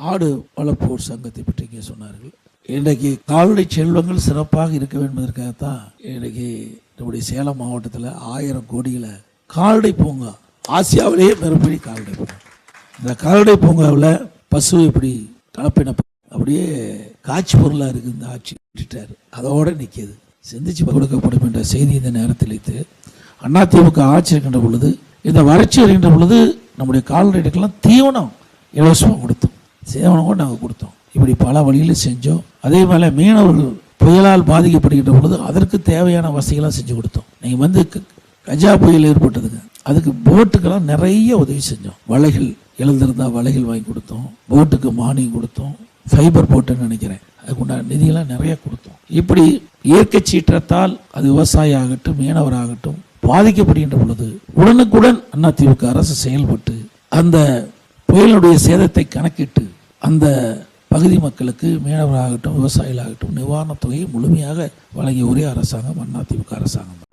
ஆடு வளர்ப்போர் சங்கத்தை பற்றி இங்கே சொன்னார்கள். இன்றைக்கு கால்நடை செல்வங்கள் சிறப்பாக இருக்க வேண்டும் என்பதற்காகத்தான் இன்றைக்கு நம்முடைய சேலம் மாவட்டத்தில் 1000 கோடியில் கால்நடை பூங்கா, ஆசியாவிலேயே மிகப்பெரிய கால்நடை பூங்கா. இந்த கால்நடை பூங்காவில் பசு இப்படி கலப்பின அப்படியே காட்சி பொருளாக இருக்குது. இந்த ஆட்சி விட்டுட்டார், அதோடு நிற்கிது. சிந்திச்சு கொடுக்கப்படும் என்ற செய்தி இந்த நேரத்தில் வைத்து அதிமுக ஆட்சி இருக்கின்ற பொழுது, இந்த வறட்சி வருகின்ற பொழுது நம்முடைய கால்நடைக்கெல்லாம் தீவனம் இலவசமாக கொடுத்தோம், சேவனம் கூட நாங்கள் கொடுத்தோம். இப்படி பல வழியில் செஞ்சோம். அதே போல் மீனவர்கள் புயலால் பாதிக்கப்படுகின்ற பொழுது அதற்கு தேவையான வசதிகளாக செஞ்சு கொடுத்தோம். நீங்கள் கஜா புயல் ஏற்பட்டதுங்க, அதுக்கு போட்டுக்கெல்லாம் நிறைய உதவி செஞ்சோம். வலைகள் எழுந்திருந்தால் வலைகள் வாங்கி கொடுத்தோம், போட்டுக்கு மானியம் கொடுத்தோம், ஃபைபர் போட்டுன்னு நினைக்கிறேன், அதுக்குண்டான நிதியெல்லாம் நிறைய கொடுத்தோம். இப்படி இயற்கை சீற்றத்தால் அது விவசாயி ஆகட்டும் மீனவராகட்டும் பாதிக்கப்படுகின்ற பொழுது உடனுக்குடன் அதிமுக அரசு செயல்பட்டு அந்த புயலுடைய சேதத்தை கணக்கிட்டு அந்த பகுதி மக்களுக்கு மீனவராகட்டும் விவசாயிகளாகட்டும் நிவாரணத் தொகையை முழுமையாக வழங்கிய ஒரே அரசாங்கம் அதிமுக அரசாங்கம்.